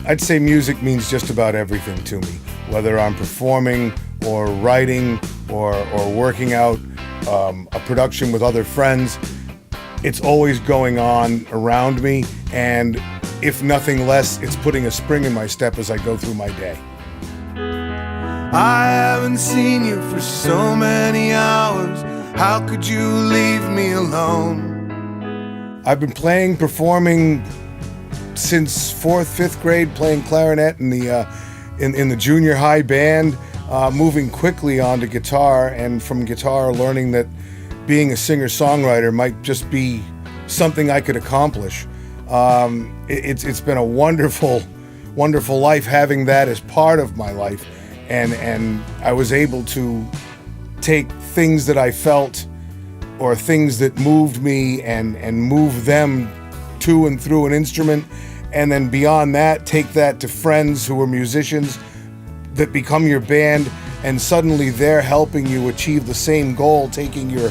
I'd say music means just about everything to me, whether I'm performing or writing or working out a production with other friends. It's always going on around me, and if nothing less, it's putting a spring in my step as I go through my day. I haven't seen you for so many hours. How could you leave me alone? I've been performing since 4th, 5th grade, playing clarinet in the junior high band, moving quickly onto guitar, and from guitar learning that being a singer-songwriter might just be something I could accomplish. It's been a wonderful, wonderful life having that as part of my life, and I was able to take things that I felt or things that moved me and move them to and through an instrument, and then beyond that, take that to friends who are musicians that become your band, and suddenly they're helping you achieve the same goal, taking your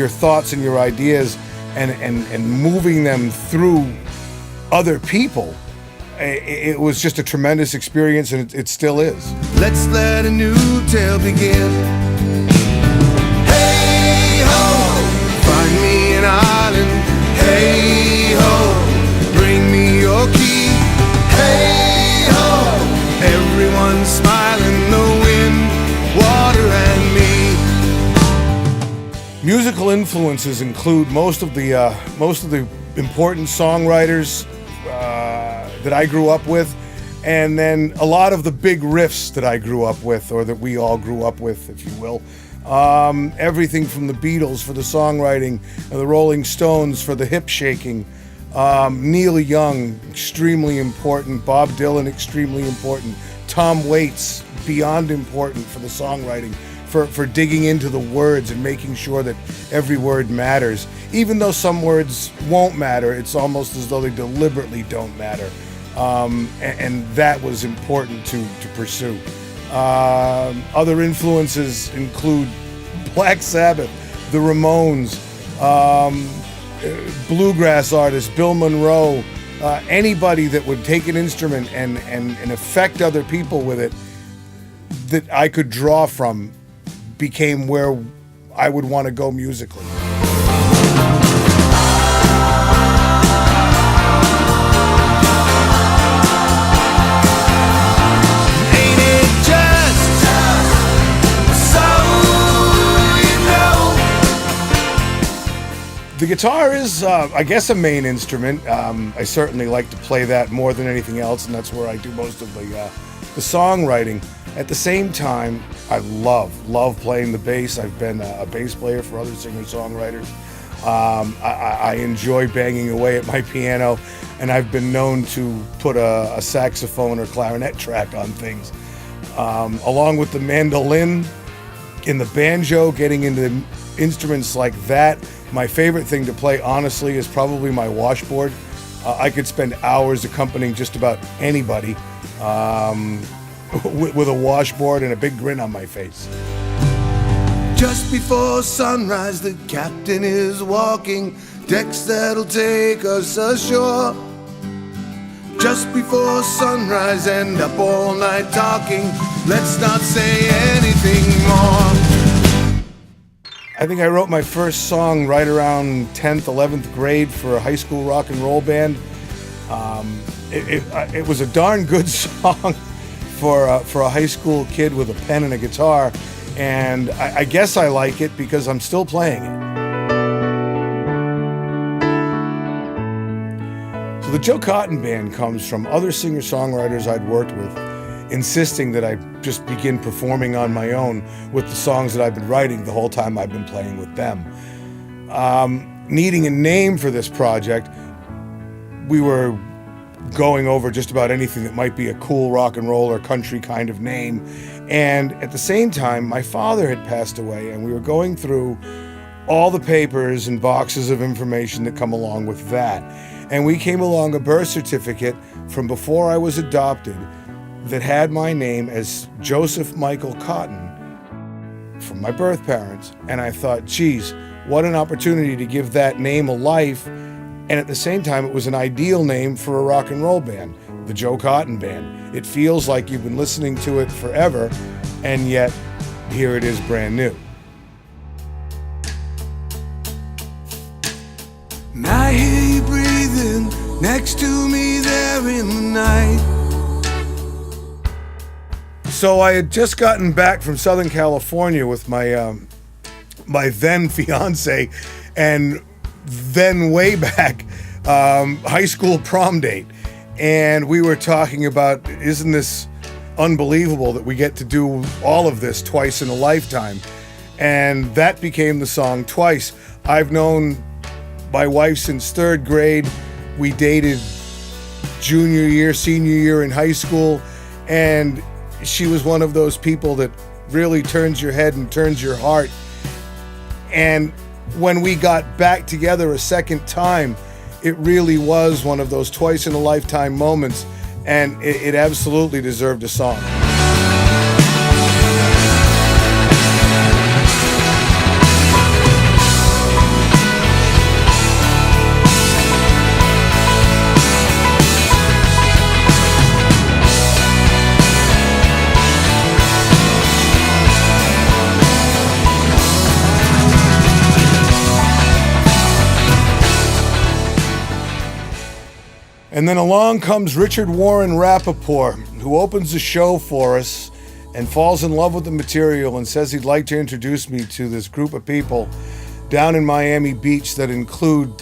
thoughts and your ideas and moving them through other people. It was just a tremendous experience, and it still is. Let's let a new tale begin. Hey ho, find me an island. Hey ho, bring me your key. Hey ho, everyone's smiling, the wind, water and me. Musical influences include most of the important songwriters that I grew up with, and then a lot of the big riffs that I grew up with, or that we all grew up with, if you will. Everything from the Beatles for the songwriting, the Rolling Stones for the hip shaking, Neil Young, extremely important, Bob Dylan, extremely important, Tom Waits, beyond important for the songwriting, for digging into the words and making sure that every word matters. Even though some words won't matter, it's almost as though they deliberately don't matter. And that was important to pursue. Other influences include Black Sabbath, the Ramones, bluegrass artists, Bill Monroe, anybody that would take an instrument and affect other people with it that I could draw from became where I would want to go musically. The guitar is, I guess, a main instrument. I certainly like to play that more than anything else, and that's where I do most of the songwriting. At the same time, I love playing the bass. I've been a bass player for other singer-songwriters. I enjoy banging away at my piano, and I've been known to put a saxophone or clarinet track on things. Along with the mandolin, in the banjo, getting into instruments like that, my favorite thing to play, honestly, is probably my washboard. I could spend hours accompanying just about anybody with a washboard and a big grin on my face. Just before sunrise, the captain is walking decks that'll take us ashore. Just before sunrise, and up all night talking. Let's not say anything more. I think I wrote my first song right around 10th, 11th grade for a high school rock and roll band. It was a darn good song for a high school kid with a pen and a guitar, and I guess I like it because I'm still playing it. So the Joe Cotton Band comes from other singer-songwriters I'd worked with insisting that I just begin performing on my own with the songs that I've been writing the whole time I've been playing with them. Needing a name for this project, we were going over just about anything that might be a cool rock and roll or country kind of name. And at the same time, my father had passed away, and we were going through all the papers and boxes of information that come along with that. And we came along a birth certificate from before I was adopted that had my name as Joseph Michael Cotton from my birth parents. And I thought, geez, what an opportunity to give that name a life. And at the same time, it was an ideal name for a rock and roll band. the Joe Cotton Band. It feels like you've been listening to it forever, and yet here it is brand new. And I hear you breathing next to me there in the night. So I had just gotten back from Southern California with my my then fiance, and then way back high school prom date, and we were talking about, isn't this unbelievable that we get to do all of this twice in a lifetime? And that became the song Twice. I've known my wife since third grade. We dated junior year, senior year in high school, and she was one of those people that really turns your head and turns your heart. And when we got back together a second time, it really was one of those twice in a lifetime moments, and it absolutely deserved a song. And then along comes Richard Warren Rappaport, who opens the show for us and falls in love with the material and says he'd like to introduce me to this group of people down in Miami Beach that include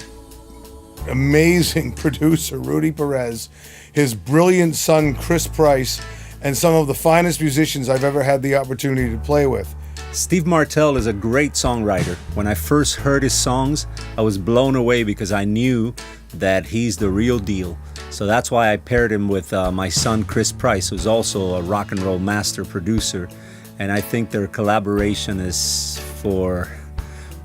amazing producer Rudy Perez, his brilliant son Chris Price, and some of the finest musicians I've ever had the opportunity to play with. Steve Martel is a great songwriter. When I first heard his songs, I was blown away because I knew that he's the real deal. So that's why I paired him with my son Chris Price, who's also a rock and roll master producer. And I think their collaboration is for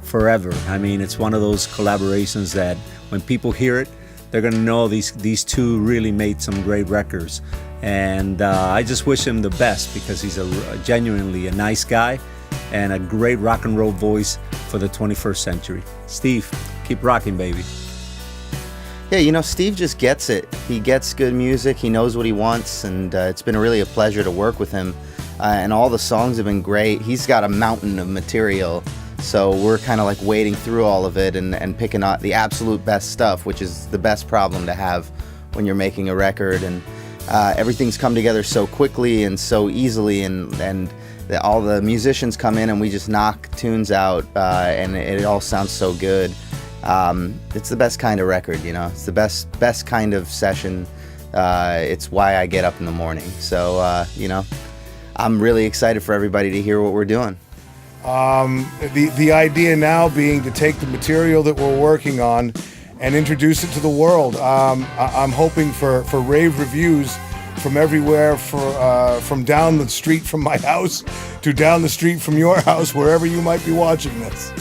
forever. I mean, it's one of those collaborations that when people hear it, they're gonna know these two really made some great records. And I just wish him the best because he's genuinely a nice guy and a great rock and roll voice for the 21st century. Steve, keep rocking, baby. Yeah, you know, Steve just gets it. He gets good music, he knows what he wants, and it's been really a pleasure to work with him. And all the songs have been great. He's got a mountain of material, so we're kind of like wading through all of it and picking out the absolute best stuff, which is the best problem to have when you're making a record. And everything's come together so quickly and so easily, and all the musicians come in and we just knock tunes out, and it all sounds so good. It's the best kind of record, you know. It's the best kind of session. It's why I get up in the morning. So, you know, I'm really excited for everybody to hear what we're doing. The idea now being to take the material that we're working on and introduce it to the world. I'm hoping for rave reviews from everywhere, from down the street from my house to down the street from your house, wherever you might be watching this.